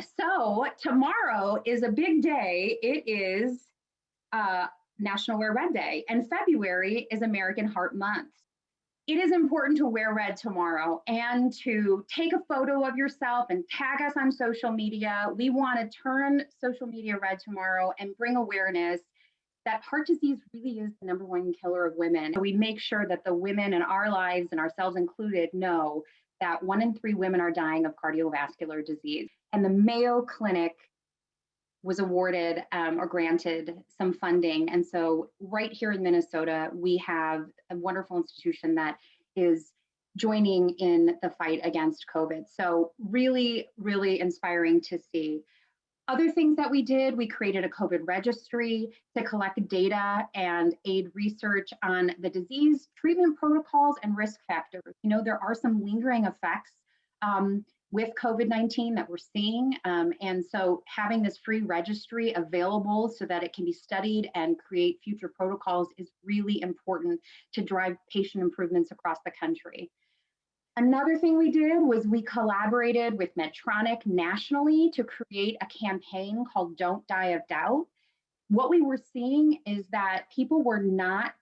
So tomorrow is a big day. It is National Wear Red Day, and February is American Heart Month. It is important to wear red tomorrow and to take a photo of yourself and tag us on social media. We want to turn social media red tomorrow and bring awareness that heart disease really is the number one killer of women. We make sure that the women in our lives, and ourselves included, know that 1 in 3 women are dying of cardiovascular disease. And the Mayo Clinic was awarded or granted some funding. And so right here in Minnesota, we have a wonderful institution that is joining in the fight against COVID. So really, really inspiring to see. Other things that we did, we created a COVID registry to collect data and aid research on the disease, treatment protocols, and risk factors. You know, there are some lingering effects with COVID-19 that we're seeing. And so having this free registry available so that it can be studied and create future protocols is really important to drive patient improvements across the country. Another thing we did was we collaborated with Medtronic nationally to create a campaign called Don't Die of Doubt. What we were seeing is that people were not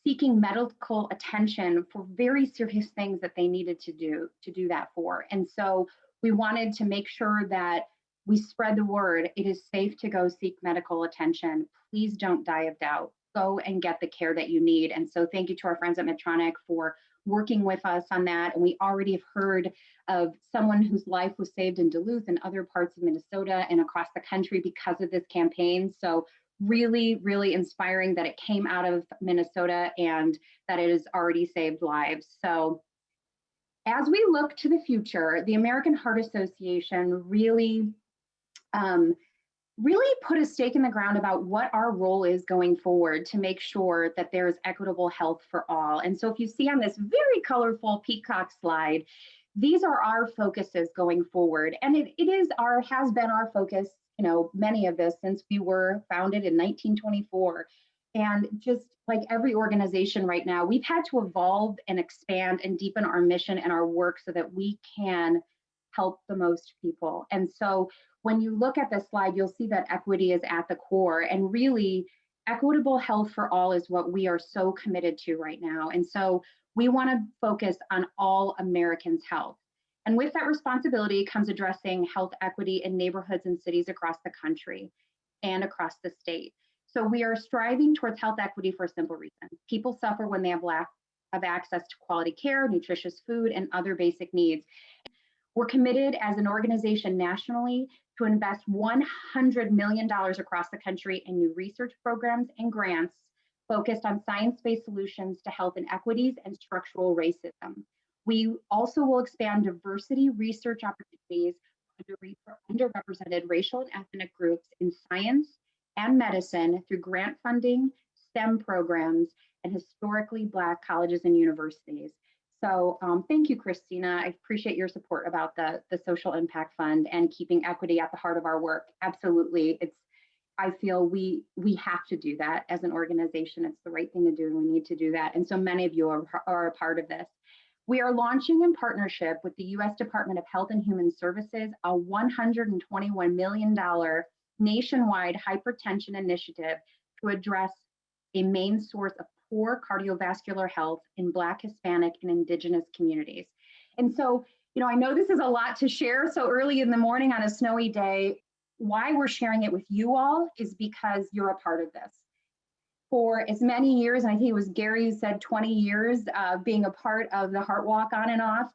seeking medical attention for very serious things that they needed to do that for. And so we wanted to make sure that we spread the word. It is safe to go seek medical attention. Please don't die of doubt. Go and get the care that you need. And so thank you to our friends at Medtronic for working with us on that. And we already have heard of someone whose life was saved in Duluth and other parts of Minnesota and across the country because of this campaign. So really, really inspiring that it came out of Minnesota and that it has already saved lives. So as we look to the future, the American Heart Association really put a stake in the ground about what our role is going forward to make sure that there's equitable health for all. And so if you see on this very colorful peacock slide, these are our focuses going forward. And has been our focus, you know, many of this since we were founded in 1924. And just like every organization right now, we've had to evolve and expand and deepen our mission and our work so that we can help the most people. And so when you look at this slide, you'll see that equity is at the core, and really equitable health for all is what we are so committed to right now. And so we want to focus on all Americans' health. And with that responsibility comes addressing health equity in neighborhoods and cities across the country and across the state. So we are striving towards health equity for a simple reason. People suffer when they have lack of access to quality care, nutritious food, and other basic needs. We're committed as an organization nationally to invest $100 million across the country in new research programs and grants focused on science-based solutions to health inequities and structural racism. We also will expand diversity research opportunities for underrepresented racial and ethnic groups in science and medicine through grant funding, STEM programs, and historically Black colleges and universities. So thank you, Christina. I appreciate your support about the Social Impact Fund and keeping equity at the heart of our work. Absolutely. I feel we have to do that as an organization. It's the right thing to do, and we need to do that. And so many of you are a part of this. We are launching in partnership with the U.S. Department of Health and Human Services a $121 million nationwide hypertension initiative to address a main source of poor cardiovascular health in Black, Hispanic, and Indigenous communities. And so, you know, I know this is a lot to share so early in the morning on a snowy day. Why we're sharing it with you all is because you're a part of this. For as many years, and I think it was Gary who said 20 years being a part of the Heart Walk on and off,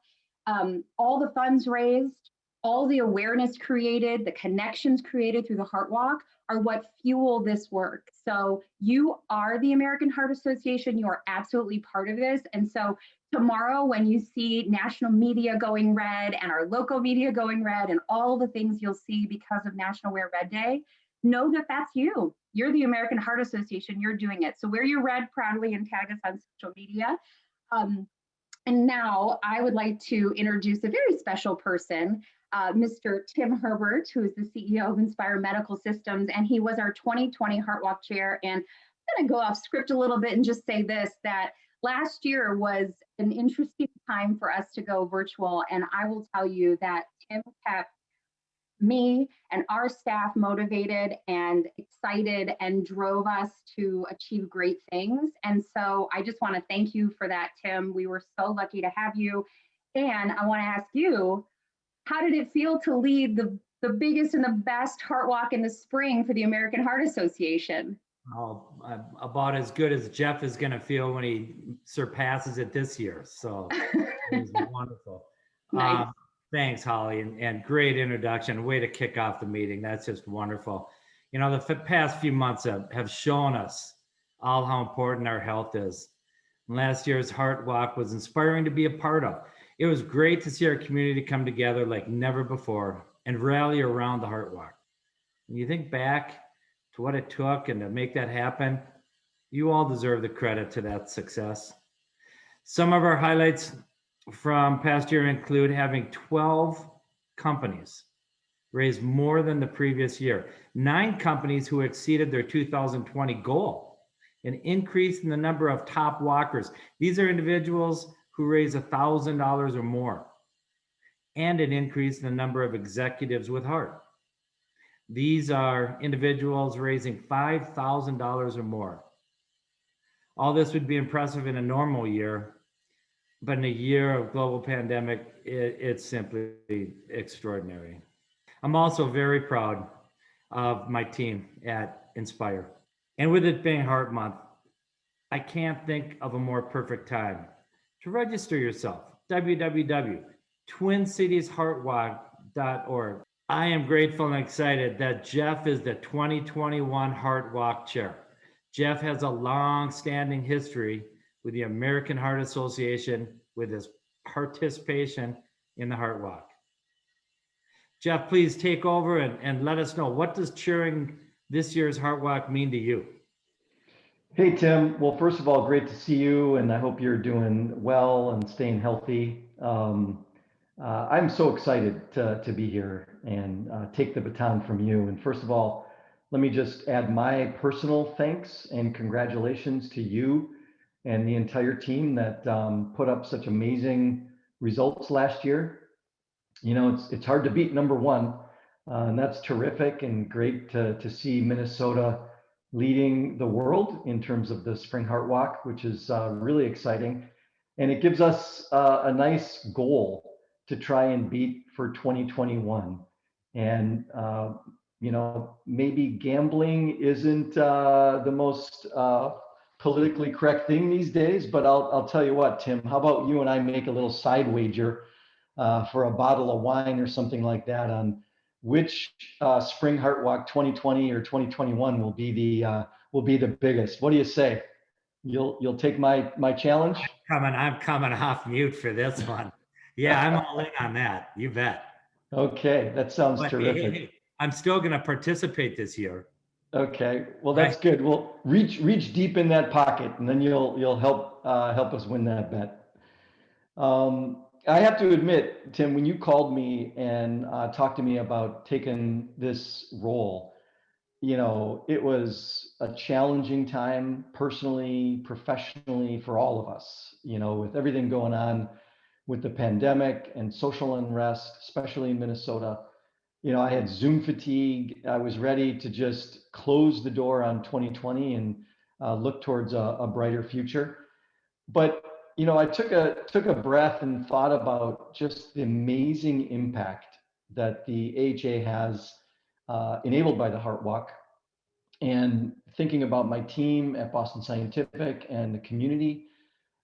all the funds raised, all the awareness created, the connections created through the Heart Walk are what fuel this work. So you are the American Heart Association, you are absolutely part of this. And so tomorrow when you see national media going red and our local media going red and all the things you'll see because of National Wear Red Day, know that that's you. You're the American Heart Association, you're doing it. So wear your red proudly and tag us on social media. And now I would like to introduce a very special person, Mr. Tim Herbert, who is the CEO of Inspire Medical Systems, and he was our 2020 Heart Walk Chair. And I'm going to go off script a little bit and just say this, that last year was an interesting time for us to go virtual, and I will tell you that Tim kept me and our staff motivated and excited and drove us to achieve great things. And so I just want to thank you for that, Tim. We were so lucky to have you. And I want to ask you, how did it feel to lead the biggest and the best heart walk in the spring for the American Heart Association? Oh, about as good as Jeff is going to feel when he surpasses it this year. So it was wonderful. Nice. Thanks, Holly, and great introduction. Way to kick off the meeting. That's just wonderful. You know, the past few months have shown us all how important our health is. Last year's Heart Walk was inspiring to be a part of. It was great to see our community come together like never before and rally around the Heart Walk. When you think back to what it took and to make that happen, you all deserve the credit to that success. Some of our highlights from past year include having 12 companies raise more than the previous year, 9 companies who exceeded their 2020 goal, an increase in the number of top walkers. These are individuals who raise $1,000 or more, and an increase in the number of executives with heart. These are individuals raising $5,000 or more. All this would be impressive in a normal year, but in a year of global pandemic, it's simply extraordinary. I'm also very proud of my team at Inspire. And with it being Heart Month, I can't think of a more perfect time to register yourself. www.twincitiesheartwalk.org. I am grateful and excited that Jeff is the 2021 Heart Walk Chair. Jeff has a long-standing history with the American Heart Association with his participation in the Heart Walk. Jeff, please take over and let us know, what does chairing this year's Heart Walk mean to you? Hey, Tim. Well, first of all, great to see you, and I hope you're doing well and staying healthy. I'm so excited to be here and take the baton from you. And first of all, let me just add my personal thanks and congratulations to you and the entire team that put up such amazing results last year. You know, it's hard to beat number one, and that's terrific and great to see Minnesota leading the world in terms of the Spring Heart Walk, which is really exciting. And it gives us a nice goal to try and beat for 2021. And, you know, maybe gambling isn't the most politically correct thing these days, but I'll tell you what, Tim, how about you and I make a little side wager for a bottle of wine or something like that on which Spring Heart Walk 2020 or 2021 will be the biggest. What do you say? You'll take my challenge? I'm coming off mute for this one. Yeah, I'm all in on that. You bet. Okay, that sounds terrific. Hey, I'm still going to participate this year. Okay, well that's good. Well, reach deep in that pocket, and then you'll help us win that bet. I have to admit, Tim, when you called me and talked to me about taking this role, you know, it was a challenging time personally, professionally, for all of us, you know, with everything going on with the pandemic and social unrest, especially in Minnesota. You know, I had Zoom fatigue. I was ready to just close the door on 2020 and look towards a brighter future. But you know, I took a breath and thought about just the amazing impact that the AHA has enabled by the Heart Walk, and thinking about my team at Boston Scientific and the community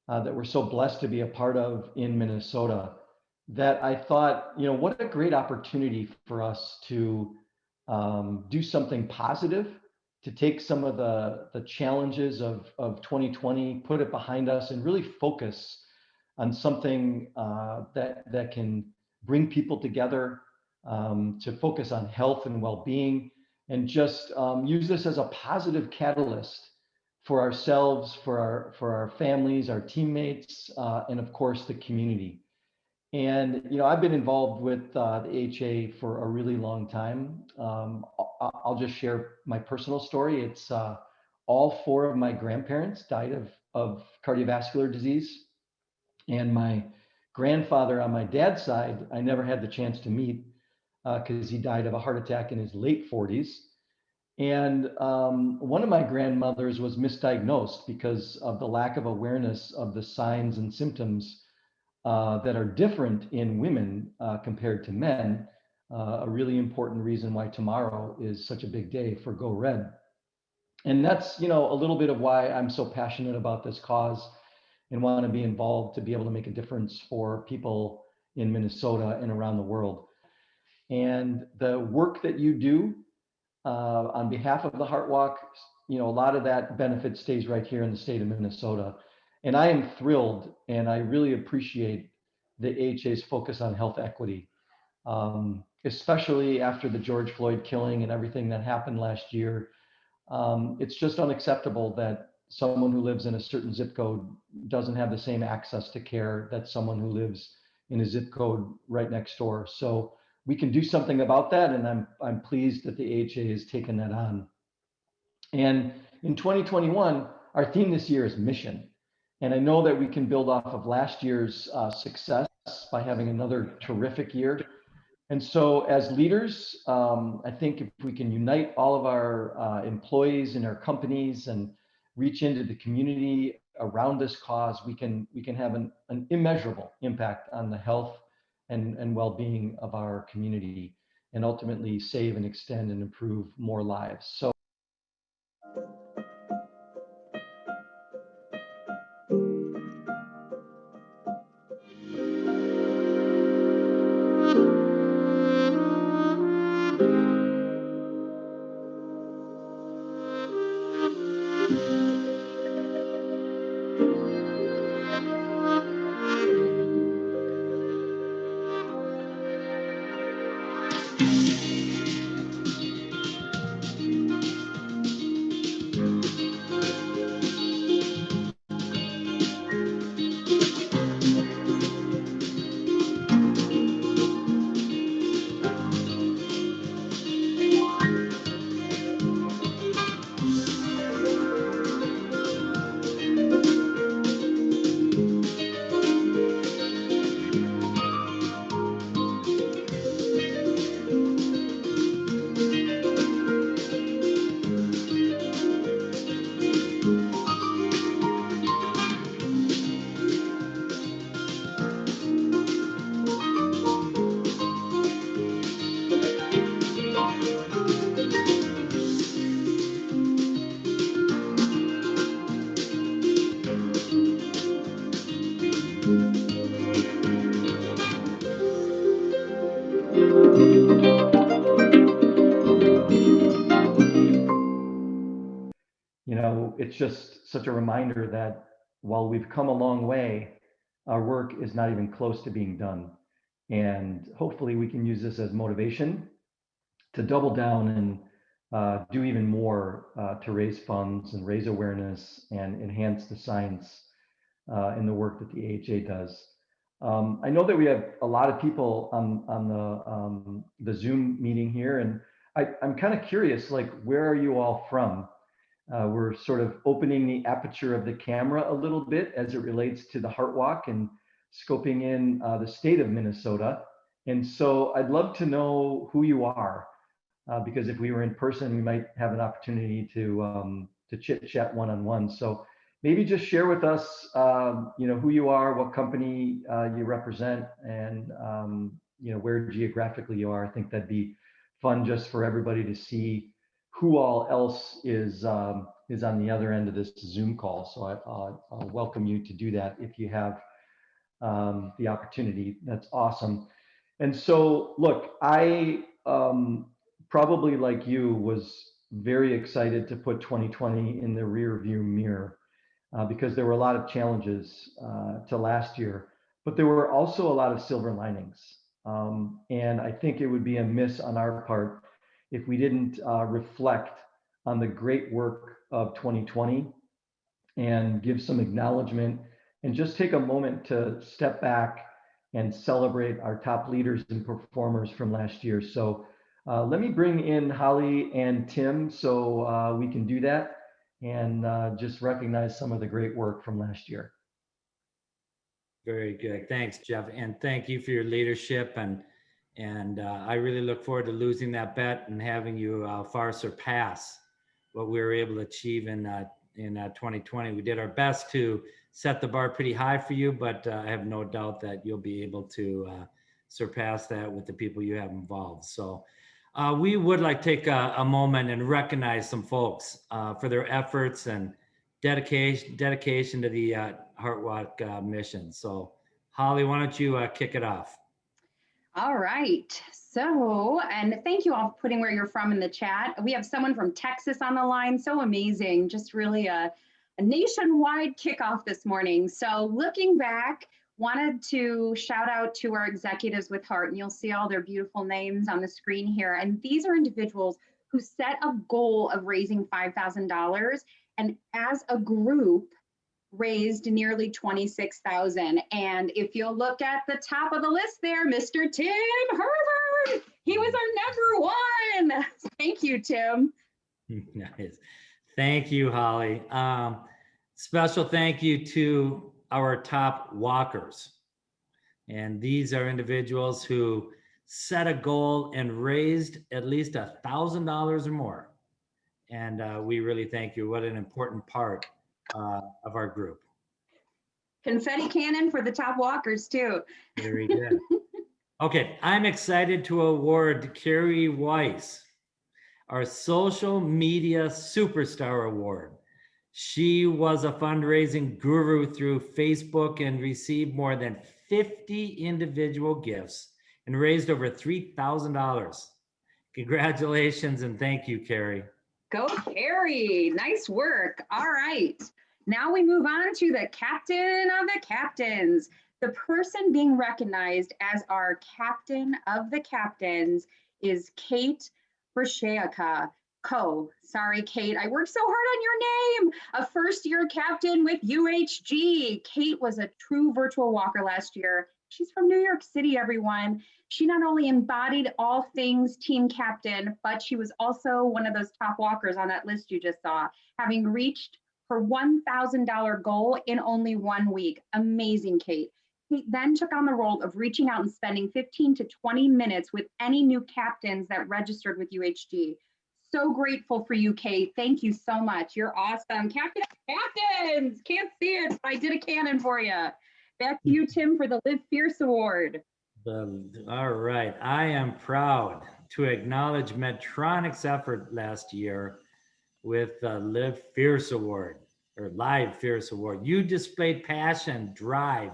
that we're so blessed to be a part of in Minnesota, that I thought, you know, what a great opportunity for us to do something positive, to take some of the challenges of 2020, put it behind us, and really focus on something that can bring people together, to focus on health and well-being, and just use this as a positive catalyst for ourselves, for our families, our teammates, and of course the community. And you know, I've been involved with the AHA for a really long time. I'll just share my personal story. It's all 4 of my grandparents died of cardiovascular disease, and my grandfather on my dad's side, I never had the chance to meet, because he died of a heart attack in his late 40s. And one of my grandmothers was misdiagnosed because of the lack of awareness of the signs and symptoms that are different in women compared to men. A really important reason why tomorrow is such a big day for Go Red. And that's, a little bit of why I'm so passionate about this cause and want to be involved to be able to make a difference for people in Minnesota and around the world. And the work that you do on behalf of the Heart Walk, a lot of that benefit stays right here in the state of Minnesota. And I am thrilled, and I really appreciate the AHA's focus on health equity, especially after the George Floyd killing and everything that happened last year. It's just unacceptable that someone who lives in a certain zip code doesn't have the same access to care that someone who lives in a zip code right next door. So we can do something about that, and I'm pleased that the AHA has taken that on. And in 2021, our theme this year is mission. And I know that we can build off of last year's success by having another terrific year. And so as leaders, I think if we can unite all of our employees in our companies and reach into the community around this cause, we can have an immeasurable impact on the health and well-being of our community, and ultimately save and extend and improve more lives. So it's just such a reminder that while we've come a long way, our work is not even close to being done. And hopefully we can use this as motivation to double down and do even more to raise funds and raise awareness and enhance the science in the work that the AHA does. I know that we have a lot of people on the Zoom meeting here, and I'm kind of curious, like, where are you all from? We're sort of opening the aperture of the camera a little bit as it relates to the Heart Walk and scoping in the state of Minnesota. And so I'd love to know who you are, because if we were in person, we might have an opportunity to chit chat one-on-one. So maybe just share with us, who you are, what company you represent, and where geographically you are. I think that'd be fun just for everybody to see who all else is on the other end of this Zoom call. So I'll welcome you to do that if you have the opportunity. That's awesome. And so, look, I probably like you was very excited to put 2020 in the rear view mirror because there were a lot of challenges to last year, but there were also a lot of silver linings. And I think it would be a miss on our part if we didn't reflect on the great work of 2020 and give some acknowledgement and just take a moment to step back and celebrate our top leaders and performers from last year. So let me bring in Holly and Tim so we can do that and just recognize some of the great work from last year. Very good. Thanks, Jeff. And thank you for your leadership and And I really look forward to losing that bet and having you far surpass what we were able to achieve in 2020. We did our best to set the bar pretty high for you, but I have no doubt that you'll be able to surpass that with the people you have involved. So we would like to take a moment and recognize some folks for their efforts and dedication to the Heart Walk mission. So Holly, why don't you kick it off? All right. So, and thank you all for putting where you're from in the chat. We have someone from Texas on the line. So amazing. Just really a nationwide kickoff this morning. So looking back, wanted to shout out to our executives with heart, and you'll see all their beautiful names on the screen here. And these are individuals who set a goal of raising $5,000, and as a group raised nearly 26,000. And if you'll look at the top of the list there, Mr. Tim Herbert, he was our number one. Thank you, Tim. Nice. Thank you, Holly. Special thank you to our top walkers. And these are individuals who set a goal and raised at least $1,000 or more. And we really thank you. What an important part of our group. Confetti cannon for the top walkers too. Very good. Okay, I'm excited to award Carrie Weiss our Social Media Superstar Award. She was a fundraising guru through Facebook and received more than 50 individual gifts and raised over $3,000. Congratulations and thank you, Carrie. Go Carrie, nice work. All right, now we move on to the captain of the captains. The person being recognized as our captain of the captains is Kate Brasheaka. Sorry, Kate, I worked so hard on your name. A first-year captain with UHG. Kate was a true virtual walker last year. She's from New York City, everyone. She not only embodied all things team captain, but she was also one of those top walkers on that list you just saw, having reached her $1,000 goal in only 1 week. Amazing, Kate. Kate then took on the role of reaching out and spending 15 to 20 minutes with any new captains that registered with UHG. So grateful for you, Kate. Thank you so much. You're awesome. Captains! Can't see it, but I did a cannon for you. Back to you, Tim, for the Live Fierce Award. All right. I am proud to acknowledge Medtronic's effort last year with the Live Fierce Award, or Live Fierce Award. You displayed passion, drive,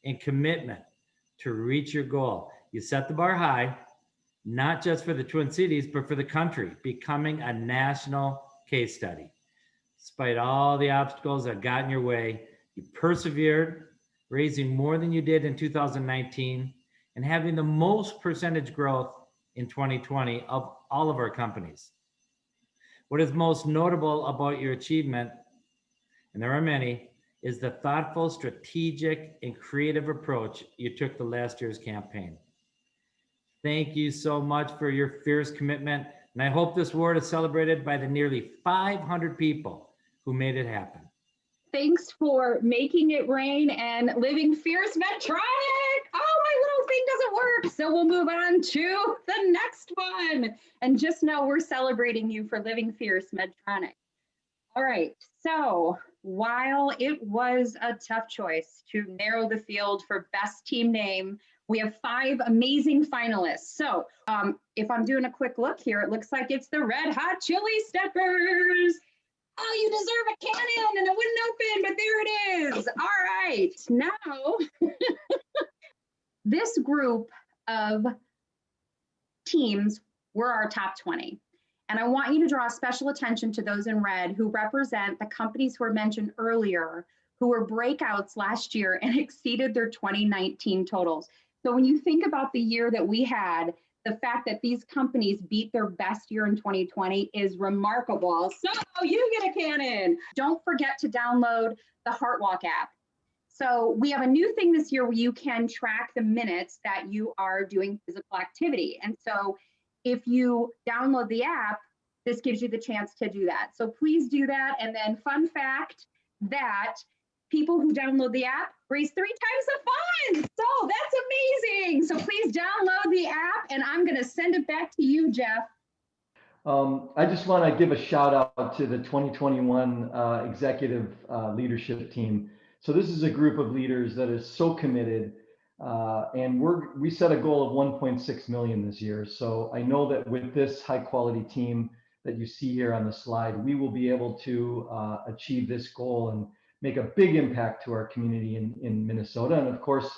and commitment to reach your goal. You set the bar high, not just for the Twin Cities, but for the country, becoming a national case study. Despite all the obstacles that got in your way, you persevered, raising more than you did in 2019 and having the most percentage growth in 2020 of all of our companies. What is most notable about your achievement, and there are many, is the thoughtful, strategic, and creative approach you took to last year's campaign. Thank you so much for your fierce commitment, and I hope this award is celebrated by the nearly 500 people who made it happen. Thanks for making it rain and living fierce, Medtronic. Oh, my little thing doesn't work. So we'll move on to the next one. And just know we're celebrating you for living fierce, Medtronic. All right. So while it was a tough choice to narrow the field for best team name, we have 5 amazing finalists. So if I'm doing a quick look here, it looks like it's the Red Hot Chili Steppers. Oh, you deserve a cannon and it wouldn't open, but there it is. All right, now this group of teams were our top 20. And I want you to draw special attention to those in red who represent the companies who were mentioned earlier, who were breakouts last year and exceeded their 2019 totals. So when you think about the year that we had, the fact that these companies beat their best year in 2020 is remarkable. So you get a cannon. Don't forget to download the HeartWalk app. So we have a new thing this year where you can track the minutes that you are doing physical activity. And so if you download the app, this gives you the chance to do that. So please do that. And then fun fact that People who download the app raise 3 times the funds. So that's amazing. So please download the app, and I'm going to send it back to you, Jeff. I just want to give a shout out to the 2021 executive leadership team. So this is a group of leaders that is so committed, and we set a goal of 1.6 million this year. So I know that with this high quality team that you see here on the slide, we will be able to achieve this goal and make a big impact to our community in Minnesota. And of course,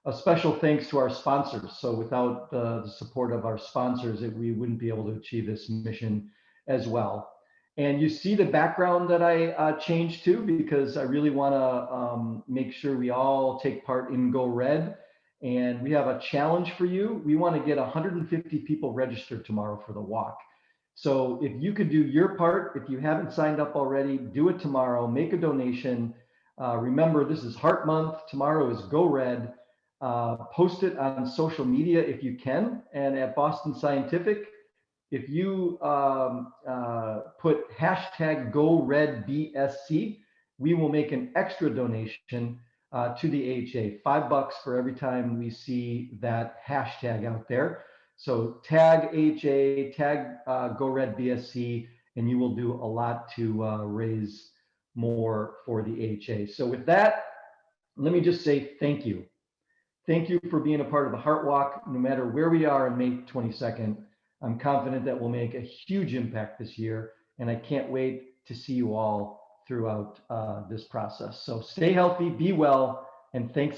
a special thanks to our sponsors. So without the support of our sponsors, we wouldn't be able to achieve this mission as well. And you see the background that I changed to, because I really want to make sure we all take part in Go Red. And we have a challenge for you. We want to get 150 people registered tomorrow for the walk. So if you could do your part, if you haven't signed up already, do it tomorrow, make a donation. Remember, this is Heart Month. Tomorrow is Go Red. Post it on social media if you can. And at Boston Scientific, if you put hashtag GoRedBSC, we will make an extra donation to the AHA, $5 for every time we see that hashtag out there. So tag AHA, tag GoRedBSC, and you will do a lot to raise more for the AHA. So with that, let me just say thank you. Thank you for being a part of the Heart Walk. No matter where we are on May 22nd, I'm confident that we'll make a huge impact this year, and I can't wait to see you all throughout this process. So stay healthy, be well, and thanks